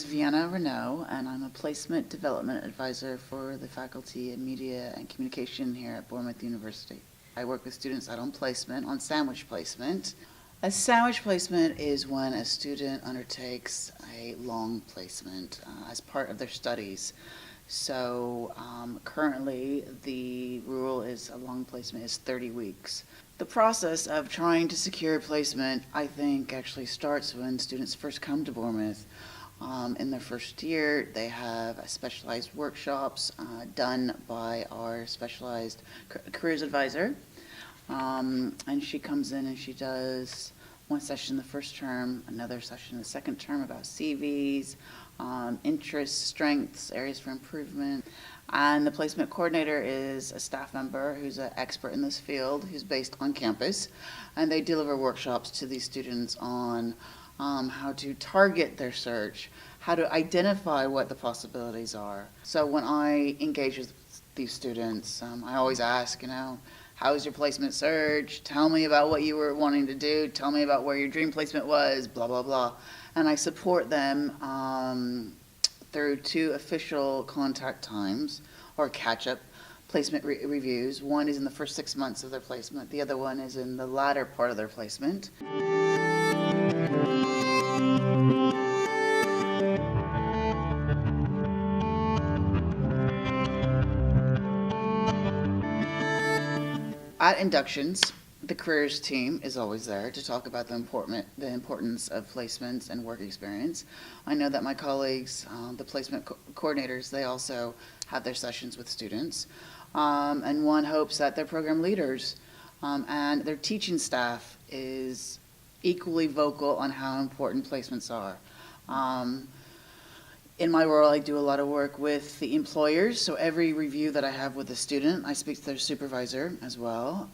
is Vienna Renault, and I'm a placement development advisor for the Faculty in Media and Communication here at Bournemouth University. I work with students out on placement, on sandwich placement. A sandwich placement is when a student undertakes a long placement as part of their studies. So currently the rule is a long placement is 30 weeks. The process of trying to secure placement, I think, actually starts when students first come to Bournemouth. In their first year, they have specialized workshops done by our specialized careers advisor. And she comes in and she does one session the first term, another session the second term about CVs, interests, strengths, areas for improvement. And the placement coordinator is a staff member who's an expert in this field, who's based on campus. And they deliver workshops to these students on how to target their search, how to identify what the possibilities are. So when I engage with these students, I always ask, how's your placement search? Tell me about what you were wanting to do. Tell me about where your dream placement was, blah, blah, blah. And I support them through 2 official contact times or catch-up placement reviews. One is in the first 6 months of their placement. The other one is in the latter part of their placement. At inductions, the careers team is always there to talk about the importance of placements and work experience. I know that my colleagues, the placement coordinators, they also have their sessions with students. And one hopes that their program leaders and their teaching staff is equally vocal on how important placements are. In my role, I do a lot of work with the employers, so every review that I have with a student, I speak to their supervisor as well,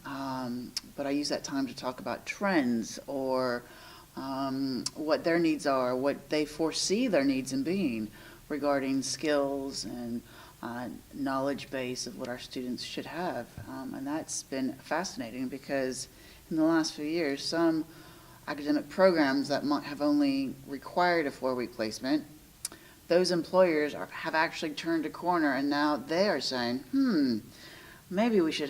but I use that time to talk about trends or what their needs are, what they foresee their needs in being regarding skills and knowledge base of what our students should have. And that's been fascinating because in the last few years, some academic programs that might have only required a 4-week placement, those employers have actually turned a corner, and now they are saying, maybe we should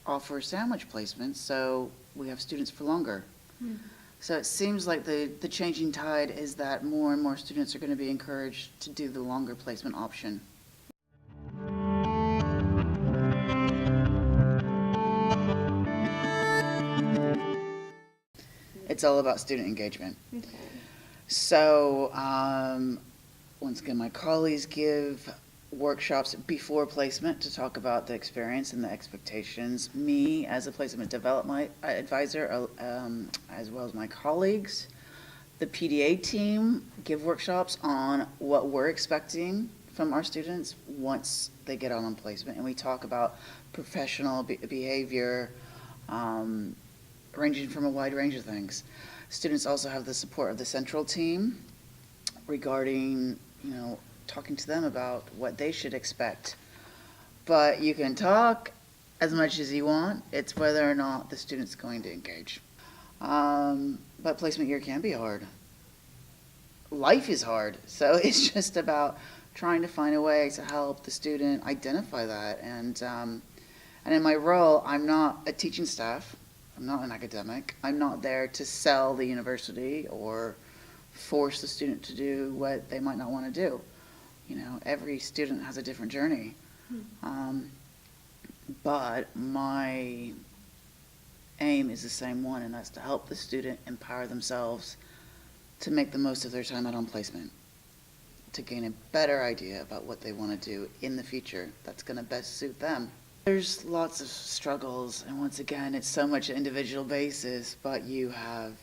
offer sandwich placements so we have students for longer. So it seems like the changing tide is that more and more students are going to be encouraged to do the longer placement option. It's all about student engagement. Okay. So, once again, my colleagues give workshops before placement to talk about the experience and the expectations. Me, as a placement development advisor, as well as my colleagues, the PDA team give workshops on what we're expecting from our students once they get out on placement. And we talk about professional behavior, ranging from a wide range of things. Students also have the support of the central team regarding, talking to them about what they should expect. But you can talk as much as you want. It's whether or not the student's going to engage. But placement year can be hard. Life is hard. So it's just about trying to find a way to help the student identify that. And in my role, I'm not a teaching staff. I'm not an academic. I'm not there to sell the university or force the student to do what they might not want to do. Every student has a different journey. But my aim is the same one, and that's to help the student empower themselves to make the most of their time out on placement, to gain a better idea about what they want to do in the future that's going to best suit them. There's lots of struggles, and once again, it's so much individual basis, but you have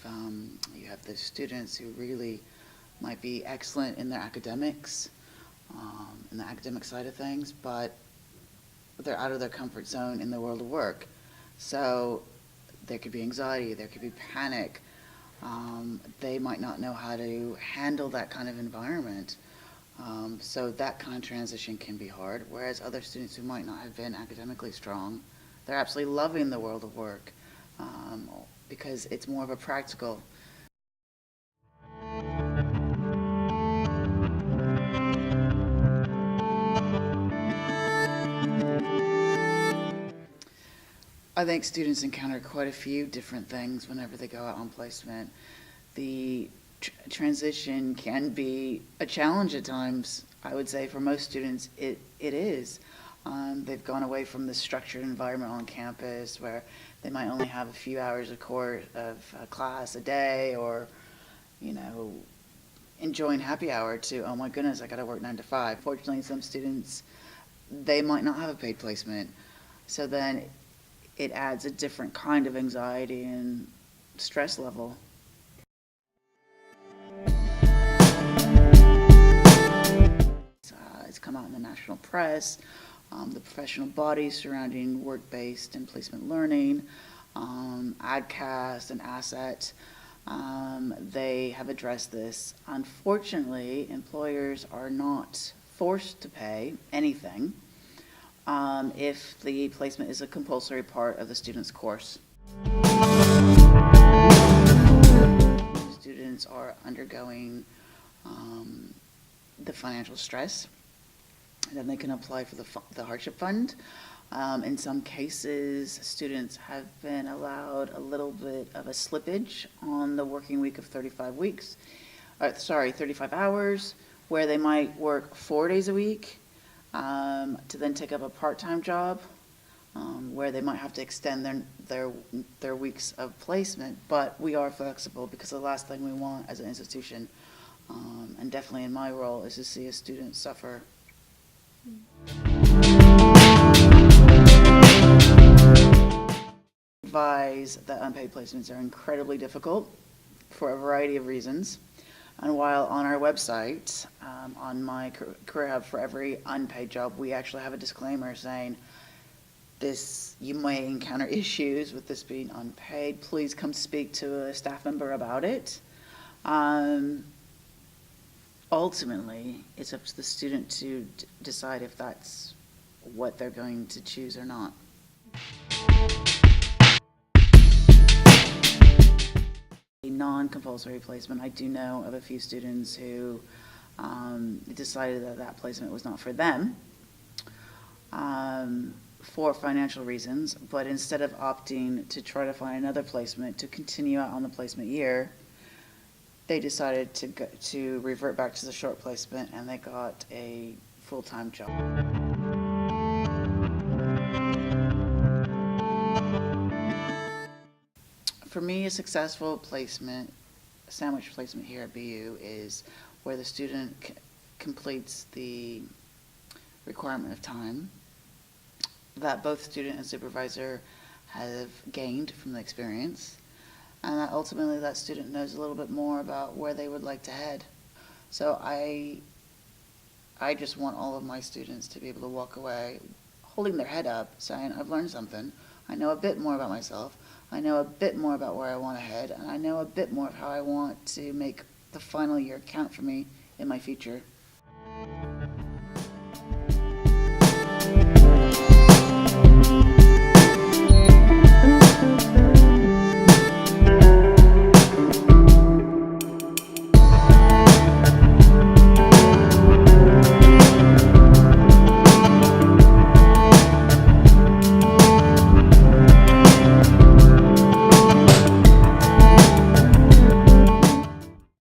the students who really might be excellent in their academics, in the academic side of things, but they're out of their comfort zone in the world of work. So there could be anxiety, there could be panic. They might not know how to handle that kind of environment. So that kind of transition can be hard, whereas other students who might not have been academically strong, they're absolutely loving the world of work because it's more of a practical I think students encounter quite a few different things whenever they go out on placement. The transition can be a challenge at times. I would say for most students, it is. They've gone away from the structured environment on campus where they might only have a few hours of class a day, or, enjoying happy hour to, oh my goodness, I got to work 9 to 5. Fortunately, some students, they might not have a paid placement. So then it adds a different kind of anxiety and stress level. It's come out in the national press, the professional bodies surrounding work-based and placement learning, ADCAST and ASSET, they have addressed this. Unfortunately, employers are not forced to pay anything if the placement is a compulsory part of the student's course. Students are undergoing the financial stress. Then they can apply for the hardship fund. In some cases, students have been allowed a little bit of a slippage on the working week of 35 hours, where they might work 4 days a week to then take up a part-time job, where they might have to extend their weeks of placement. But we are flexible, because the last thing we want as an institution, and definitely in my role, is to see a student suffer. Advise that unpaid placements are incredibly difficult for a variety of reasons. And while on our website, on my Career Hub, for every unpaid job, we actually have a disclaimer saying, you may encounter issues with this being unpaid. Please come speak to a staff member about it. Ultimately, it's up to the student to decide if that's what they're going to choose or not. A non-compulsory placement, I do know of a few students who decided that placement was not for them for financial reasons, but instead of opting to try to find another placement to continue out on the placement year, they decided to revert back to the short placement, and they got a full-time job. For me, a successful placement, sandwich placement here at BU, is where the student completes the requirement of time that both student and supervisor have gained from the experience, and that ultimately that student knows a little bit more about where they would like to head. So I just want all of my students to be able to walk away holding their head up, saying, I've learned something, I know a bit more about myself, I know a bit more about where I want to head, and I know a bit more of how I want to make the final year count for me in my future.